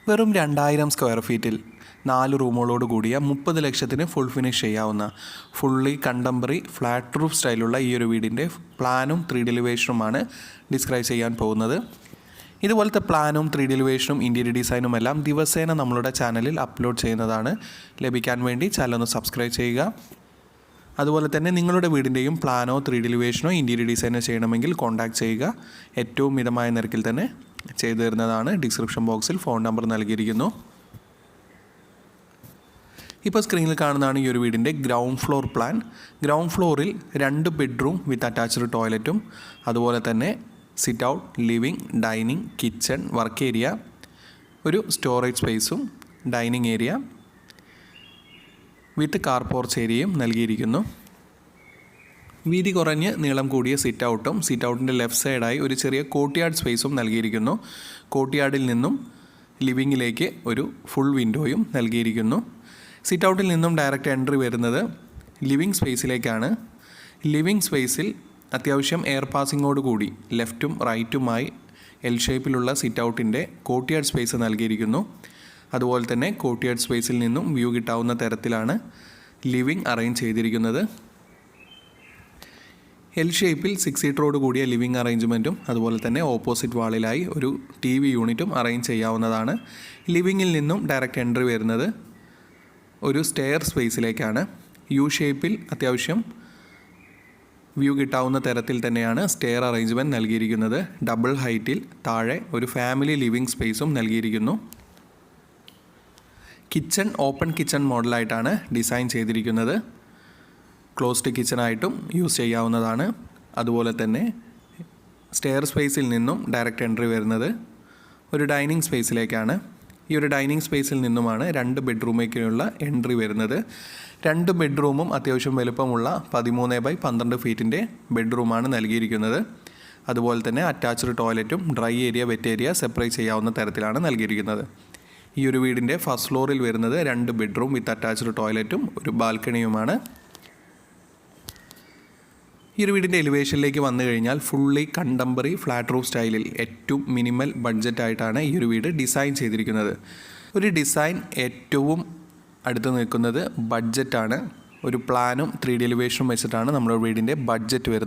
വെറും 2000 സ്ക്വയർ ഫീറ്റിൽ 4 റൂമുകളോട് കൂടിയ 30 ലക്ഷത്തിന് ഫുൾ ഫിനിഷ് ചെയ്യാവുന്ന ഫുള്ളി കണ്ടംപററി ഫ്ലാറ്റ് റൂഫ് സ്റ്റൈലുള്ള ഈ ഒരു വീടിൻ്റെ പ്ലാനും 3D എലിവേഷനുമാണ് ഡിസ്ക്രൈബ് ചെയ്യാൻ പോകുന്നത്. ഇതുപോലത്തെ പ്ലാനും 3D എലിവേഷനും ഇൻറ്റീരിയർ ഡിസൈനും എല്ലാം ദിവസേന നമ്മളുടെ ചാനലിൽ അപ്ലോഡ് ചെയ്യുന്നതാണ്. ലഭിക്കാൻ വേണ്ടി ചാനൽ ഒന്ന് സബ്സ്ക്രൈബ് ചെയ്യുക. അതുപോലെ തന്നെ നിങ്ങളുടെ വീടിൻ്റെയും പ്ലാനോ 3D എലിവേഷനോ ഇൻറ്റീരിയർ ഡിസൈനോ ചെയ്യണമെങ്കിൽ കോൺടാക്ട് ചെയ്യുക. ഏറ്റവും മിതമായ നിരക്കിൽ തന്നെ ചെയ്തു തരുന്നതാണ്. ഡിസ്ക്രിപ്ഷൻ ബോക്സിൽ ഫോൺ നമ്പർ നൽകിയിരിക്കുന്നു. ഇപ്പോൾ സ്ക്രീനിൽ കാണുന്നതാണ് ഈ ഒരു വീടിൻ്റെ ഗ്രൗണ്ട് ഫ്ലോർ പ്ലാൻ. ഗ്രൗണ്ട് ഫ്ലോറിൽ 2 ബെഡ്റൂം വിത്ത് അറ്റാച്ച്ഡ് ടോയ്ലറ്റും അതുപോലെ തന്നെ sit out, living, dining, kitchen, work area, ഒരു സ്റ്റോറേജ് സ്പേസും dining area with car porch ഏരിയയും നൽകിയിരിക്കുന്നു. വീതി കുറഞ്ഞ് നീളം കൂടിയ സിറ്റ് ഔട്ടും സിറ്റ് ഔട്ടിൻ്റെ ലെഫ്റ്റ് സൈഡായി ഒരു ചെറിയ കോർട്ട്യാർഡ് സ്പേസും നൽകിയിരിക്കുന്നു. കോർട്ട്യാർഡിൽ നിന്നും ലിവിങ്ങിലേക്ക് ഒരു ഫുൾ വിൻഡോയും നൽകിയിരിക്കുന്നു. സിറ്റ് ഔട്ടിൽ നിന്നും ഡയറക്റ്റ് എൻട്രി വരുന്നത് ലിവിങ് സ്പേസിലേക്കാണ്. ലിവിങ് സ്പേസിൽ അത്യാവശ്യം എയർ പാസിങ്ങോട് കൂടി ലെഫ്റ്റും റൈറ്റുമായി എൽ ഷേപ്പിലുള്ള സിറ്റ് ഔട്ടിൻ്റെ കോർട്ട്യാർഡ് സ്പേസ് നൽകിയിരിക്കുന്നു. അതുപോലെ തന്നെ കോർട്ട്യാർഡ് സ്പേസിൽ നിന്നും വ്യൂ കിട്ടാവുന്ന തരത്തിലാണ് ലിവിങ് അറേഞ്ച് ചെയ്തിരിക്കുന്നത്. എൽ ഷേപ്പിൽ 6 സീറ്ററോട് കൂടിയ ലിവിങ് അറേഞ്ച്മെൻറ്റും അതുപോലെ തന്നെ ഓപ്പോസിറ്റ് വാളിലായി ഒരു TV യൂണിറ്റും അറേഞ്ച് ചെയ്യാവുന്നതാണ്. ലിവിങ്ങിൽ നിന്നും ഡയറക്റ്റ് എൻട്രി വരുന്നത് ഒരു സ്റ്റെയർ സ്പേസിലേക്കാണ്. യു ഷേപ്പിൽ അത്യാവശ്യം വ്യൂ കിട്ടാവുന്ന തരത്തിൽ തന്നെയാണ് സ്റ്റെയർ അറേഞ്ച്മെൻറ്റ് നൽകിയിരിക്കുന്നത്. ഡബിൾ ഹൈറ്റിൽ താഴെ ഒരു ഫാമിലി ലിവിങ് സ്പേസും നൽകിയിരിക്കുന്നു. കിച്ചൺ ഓപ്പൺ കിച്ചൺ മോഡലായിട്ടാണ് ഡിസൈൻ ചെയ്തിരിക്കുന്നത്. ക്ലോസ്ഡ് കിച്ചണായിട്ടും യൂസ് ചെയ്യാവുന്നതാണ്. അതുപോലെ തന്നെ സ്റ്റെയർ സ്പേസിൽ നിന്നും ഡയറക്റ്റ് എൻട്രി വരുന്നത് ഒരു ഡൈനിങ് സ്പേസിലേക്കാണ്. ഈ ഒരു ഡൈനിങ് സ്പേസിൽ നിന്നുമാണ് 2 ബെഡ്റൂമിലേക്കുള്ള എൻട്രി വരുന്നത്. 2 ബെഡ്റൂമും അത്യാവശ്യം വലുപ്പമുള്ള 13x12 ഫീറ്റിൻ്റെ ബെഡ്റൂമാണ് നൽകിയിരിക്കുന്നത്. അതുപോലെ തന്നെ അറ്റാച്ച്ഡ് ടോയ്ലറ്റും dry area, wet area separate ചെയ്യാവുന്ന തരത്തിലാണ് നൽകിയിരിക്കുന്നത്. ഈ ഒരു വീടിൻ്റെ ഫസ്റ്റ് ഫ്ലോറിൽ വരുന്നത് 2 ബെഡ്റൂം വിത്ത് അറ്റാച്ച്ഡ് ടോയ്ലറ്റും ഒരു ബാൽക്കണിയുമാണ്. ഈ ഒരു വീടിൻ്റെ എലിവേഷനിലേക്ക് വന്നു കഴിഞ്ഞാൽ ഫുള്ളി കണ്ടംപററി ഫ്ലാറ്റ് റൂഫ് സ്റ്റൈലിൽ ഏറ്റവും മിനിമൽ ബഡ്ജറ്റായിട്ടാണ് ഈ ഒരു വീട് ഡിസൈൻ ചെയ്തിരിക്കുന്നത്. ഒരു ഡിസൈൻ ഏറ്റവും അടുത്ത് നിൽക്കുന്നത് ബഡ്ജറ്റാണ്. ഒരു പ്ലാനും 3D എലിവേഷനും വെച്ചിട്ടാണ് നമ്മുടെ വീടിൻ്റെ ബഡ്ജറ്റ് വരുന്നത്.